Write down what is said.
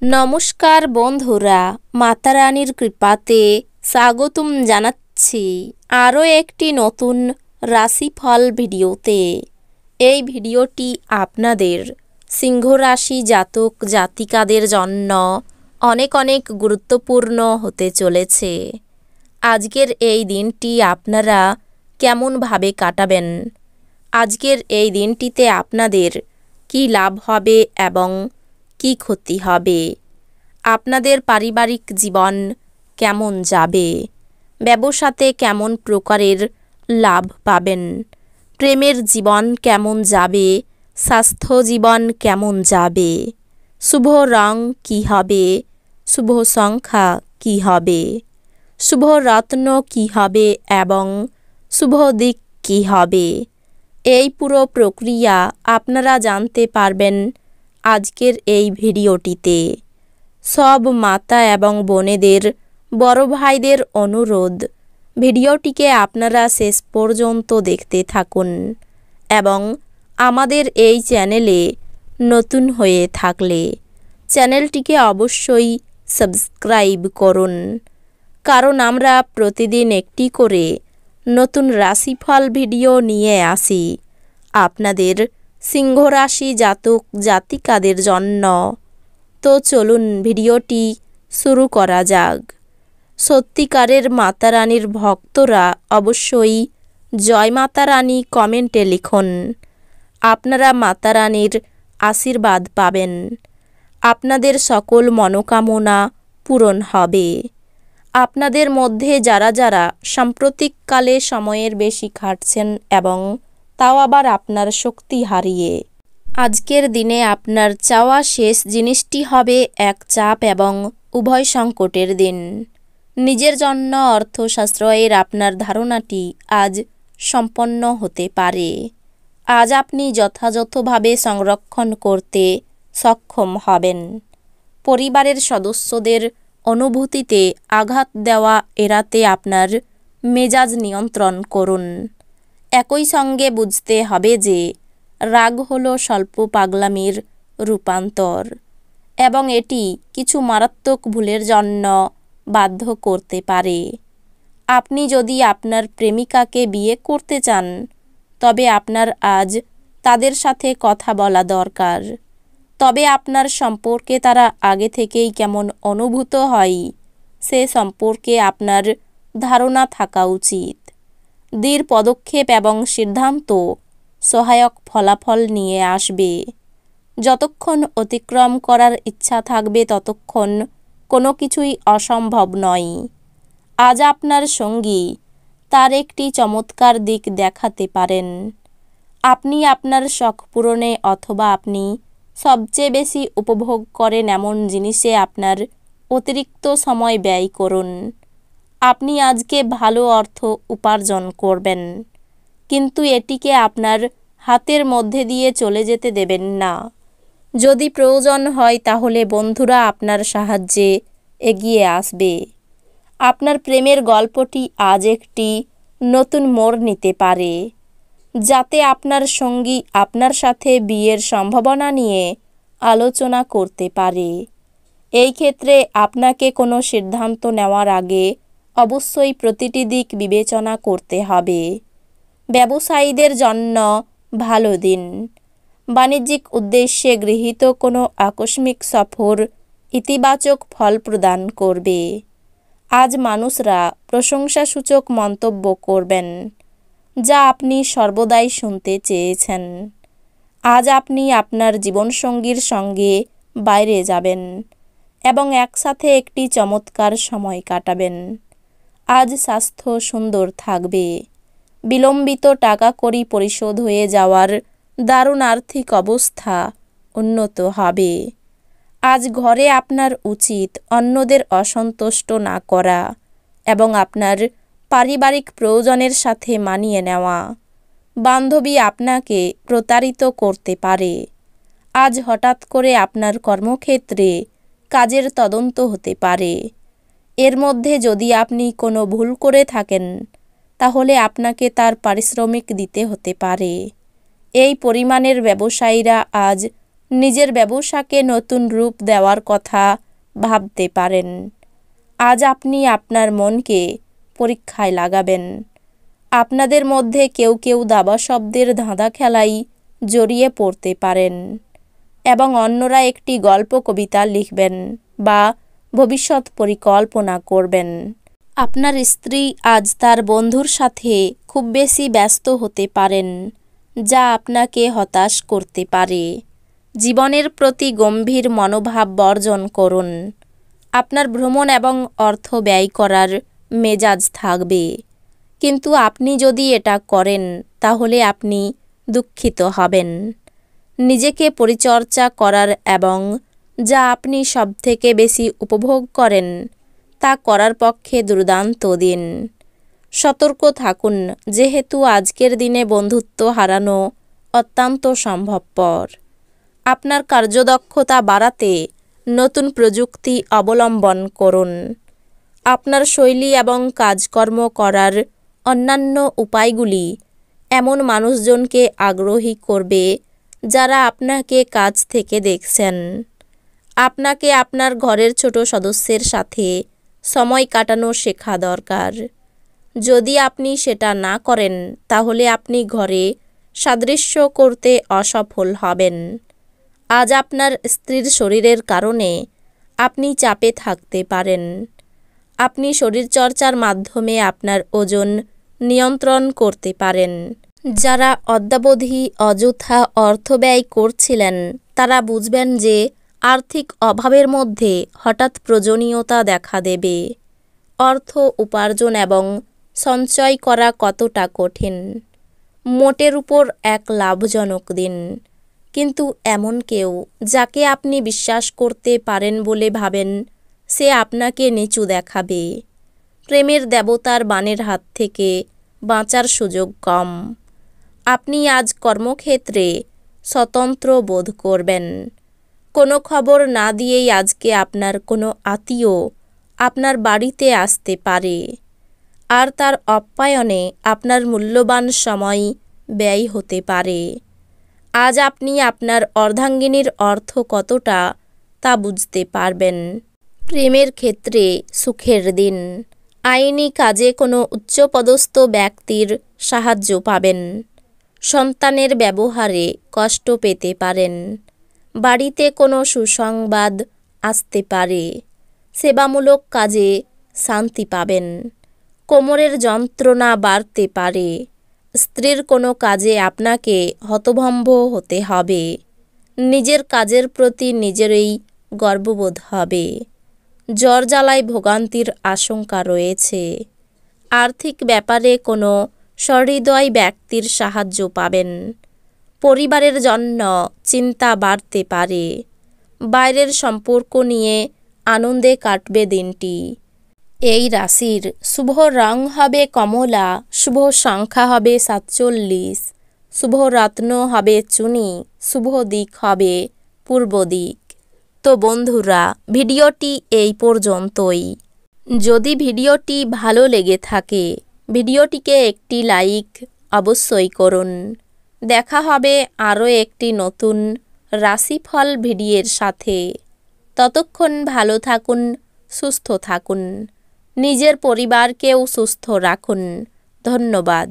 নমস্কার বন্ধুরা, মাতা রানীর কৃপাতে স্বাগতম জানাচ্ছি আরও একটি নতুন রাশিফল ভিডিওতে। এই ভিডিওটি আপনাদের সিংহ রাশি জাতক জাতিকাদের জন্য অনেক অনেক গুরুত্বপূর্ণ হতে চলেছে। আজকের এই দিনটি আপনারা কেমনভাবে কাটাবেন, আজকের এই দিনটিতে আপনাদের কী লাভ হবে এবং কি ক্ষতি হবে, আপনাদের পারিবারিক জীবন কেমন যাবে, ব্যবসাতে কেমন প্রকারের লাভ পাবেন, প্রেমের জীবন কেমন যাবে, স্বাস্থ্য জীবন কেমন যাবে, শুভ রং কী হবে, শুভ সংখ্যা কী হবে, শুভ রত্ন কী হবে এবং শুভ দিক কী হবে, এই পুরো প্রক্রিয়া আপনারা জানতে পারবেন আজকের এই ভিডিওটিতে। সব মাতা এবং বোনেদের, বড় ভাইদের অনুরোধ, ভিডিওটিকে আপনারা শেষ পর্যন্ত দেখতে থাকুন এবং আমাদের এই চ্যানেলে নতুন হয়ে থাকলে চ্যানেলটিকে অবশ্যই সাবস্ক্রাইব করুন, কারণ আমরা প্রতিদিন একটি করে নতুন রাশিফল ভিডিও নিয়ে আসি আপনাদের সিংহ রাশি জাতক জাতিকাদের জন্য। তো চলুন ভিডিওটি শুরু করা যাক। সত্যিকারের মাতা রানীর ভক্তরা অবশ্যই জয় মাতা রানী কমেন্টে লিখুন। আপনারা মাতা রানীর আশীর্বাদ পাবেন, আপনাদের সকল মনোকামনা পূরণ হবে। আপনাদের মধ্যে যারা যারা সাম্প্রতিককালে সময়ের বেশি খাটছেন এবং তাও আবার আপনার শক্তি হারিয়ে, আজকের দিনে আপনার চাওয়া শেষ জিনিসটি হবে এক চাপ এবং উভয় সংকটের দিন। নিজের জন্য অর্থ সাশ্রয়ের আপনার ধারণাটি আজ সম্পন্ন হতে পারে। আজ আপনি যথাযথভাবে সংরক্ষণ করতে সক্ষম হবেন। পরিবারের সদস্যদের অনুভূতিতে আঘাত দেওয়া এড়াতে আপনার মেজাজ নিয়ন্ত্রণ করুন। একই সঙ্গে বুঝতে হবে যে রাগ হলো স্বল্প পাগলামির রূপান্তর এবং এটি কিছু মারাত্মক ভুলের জন্য বাধ্য করতে পারে। আপনি যদি আপনার প্রেমিকাকে বিয়ে করতে চান, তবে আপনার আজ তাদের সাথে কথা বলা দরকার। তবে আপনার সম্পর্কে তারা আগে থেকেই কেমন অনুভূত হয় সে সম্পর্কে আপনার ধারণা থাকা উচিত। দৃঢ় পদক্ষেপ এবং সিদ্ধান্ত সহায়ক ফলাফল নিয়ে আসবে। যতক্ষণ অতিক্রম করার ইচ্ছা থাকবে ততক্ষণ কোনো কিছুই অসম্ভব নয়। আজ আপনার সঙ্গী তার একটি চমৎকার দিক দেখাতে পারেন। আপনি আপনার শখ পূরণে অথবা আপনি সবচেয়ে বেশি উপভোগ করেন এমন জিনিসে আপনার অতিরিক্ত সময় ব্যয় করুন। আপনি আজকে ভালো অর্থ উপার্জন করবেন, কিন্তু এটিকে আপনার হাতের মধ্যে দিয়ে চলে যেতে দেবেন না। যদি প্রয়োজন হয় তাহলে বন্ধুরা আপনার সাহায্যে এগিয়ে আসবে। আপনার প্রেমের গল্পটি আজ একটি নতুন মোড় নিতে পারে, যাতে আপনার সঙ্গী আপনার সাথে বিয়ের সম্ভাবনা নিয়ে আলোচনা করতে পারে। এই ক্ষেত্রে আপনাকে কোনো সিদ্ধান্ত নেওয়ার আগে অবশ্যই প্রতিটি দিক বিবেচনা করতে হবে। ব্যবসায়ীদের জন্য ভালো দিন। বাণিজ্যিক উদ্দেশ্যে গৃহীত কোনো আকস্মিক সফর ইতিবাচক ফল প্রদান করবে। আজ মানুষরা প্রশংসাসূচক মন্তব্য করবেন, যা আপনি সর্বদাই শুনতে চেয়েছেন। আজ আপনি আপনার জীবনসঙ্গীর সঙ্গে বাইরে যাবেন এবং একসাথে একটি চমৎকার সময় কাটাবেন। আজ স্বাস্থ্য সুন্দর থাকবে। বিলম্বিত টাকা কড়ি পরিশোধ হয়ে যাওয়ার দারুণ আর্থিক অবস্থা উন্নত হবে। আজ ঘরে আপনার উচিত অন্যদের অসন্তুষ্ট না করা এবং আপনার পারিবারিক প্রয়োজনের সাথে মানিয়ে নেওয়া। বান্ধবী আপনাকে প্রতারিত করতে পারে। আজ হঠাৎ করে আপনার কর্মক্ষেত্রে কাজের তদন্ত হতে পারে। এর মধ্যে যদি আপনি কোনো ভুল করে থাকেন, তাহলে আপনাকে তার পারিশ্রমিক দিতে হতে পারে। এই পরিমাণের ব্যবসায়ীরা আজ নিজের ব্যবসাকে নতুন রূপ দেওয়ার কথা ভাবতে পারেন। আজ আপনি আপনার মনকে পরীক্ষায় লাগাবেন। আপনাদের মধ্যে কেউ কেউ দাবা শব্দের ধাঁধা খেলায় জড়িয়ে পড়তে পারেন এবং অন্যরা একটি গল্প কবিতা লিখবেন বা ভবিষ্যৎ পরিকল্পনা করবেন। আপনার স্ত্রী আজ তার বন্ধুর সাথে খুব বেশি ব্যস্ত হতে পারেন, যা আপনাকে হতাশ করতে পারে। জীবনের প্রতি গম্ভীর মনোভাব বর্জন করুন। আপনার ভ্রমণ এবং অর্থ ব্যয় করার মেজাজ থাকবে, কিন্তু আপনি যদি এটা করেন তাহলে আপনি দুঃখিত হবেন। নিজেকে পরিচর্যা করার এবং যা আপনি সবথেকে বেশি উপভোগ করেন তা করার পক্ষে দুর্দান্ত দিন। সতর্ক থাকুন, যেহেতু আজকের দিনে বন্ধুত্ব হারানো অত্যন্ত সম্ভবপর। আপনার কার্যদক্ষতা বাড়াতে নতুন প্রযুক্তি অবলম্বন করুন। আপনার শৈলী এবং কাজকর্ম করার অন্যান্য উপায়গুলি এমন মানুষজনকে আগ্রহী করবে যারা আপনাকে কাছ থেকে দেখছেন। আপনাকে আপনার ঘরের ছোট সদস্যের সাথে সময় কাটানো শেখা দরকার। যদি আপনি সেটা না করেন তাহলে আপনি ঘরে সাদৃশ্য করতে অসফল হবেন। আজ আপনার স্ত্রীর শরীরের কারণে আপনি চাপে থাকতে পারেন। আপনি শরীরচর্চার মাধ্যমে আপনার ওজন নিয়ন্ত্রণ করতে পারেন। যারা অদ্যাবধি অযথা অর্থ ব্যয় করছিলেন তারা বুঝবেন যে আর্থিক অভাবের মধ্যে হঠাৎ প্রয়োজনীয়তা দেখা দেবে। অর্থ উপার্জন এবং সঞ্চয় করা কতটা কঠিন। মোটের উপর এক লাভজনক দিন, কিন্তু এমন কেউ যাকে আপনি বিশ্বাস করতে পারেন বলে ভাবেন সে আপনাকে নিচু দেখাবে। প্রেমের দেবতার বাণের হাত থেকে বাঁচার সুযোগ কম। আপনি আজ কর্মক্ষেত্রে স্বতন্ত্র বোধ করবেন। কোনো খবর না দিয়েই আজকে আপনার কোনো আত্মীয় আপনার বাড়িতে আসতে পারে, আর তার আপ্যায়নে আপনার মূল্যবান সময় ব্যয় হতে পারে। আজ আপনি আপনার অর্ধাঙ্গিনীর অর্থ কতটা তা বুঝতে পারবেন। প্রেমের ক্ষেত্রে সুখের দিন। আইনি কাজে কোনো উচ্চপদস্থ ব্যক্তির সাহায্য পাবেন। সন্তানের ব্যবহারে কষ্ট পেতে পারেন। বাড়িতে কোনো সুসংবাদ আসতে পারে। সেবামূলক কাজে শান্তি পাবেন। কোমরের যন্ত্রণা বাড়তে পারে। স্ত্রীর কোনো কাজে আপনাকে হতভম্ব হতে হবে। নিজের কাজের প্রতি নিজেরই গর্ববোধ হবে। জ্বর জ্বালায় ভোগান্তির আশঙ্কা রয়েছে। আর্থিক ব্যাপারে কোনো সহৃদয় ব্যক্তির সাহায্য পাবেন। পরিবারের জন্য চিন্তা বাড়তে পারে। বাইরের সম্পর্ক নিয়ে আনন্দে কাটবে দিনটি। এই রাশির শুভ রং হবে কমলা, শুভ সংখ্যা হবে 47, শুভ রত্ন হবে চুনি, শুভ দিক হবে পূর্ব দিক। তো বন্ধুরা, ভিডিওটি এই পর্যন্তই। যদি ভিডিওটি ভালো লেগে থাকে ভিডিওটিকে একটি লাইক অবশ্যই করুন। দেখা হবে আরও একটি নতুন রাশিফল ভিডিওর সাথে। ততক্ষণ ভালো থাকুন, সুস্থ থাকুন, নিজের পরিবারকেও সুস্থ রাখুন। ধন্যবাদ।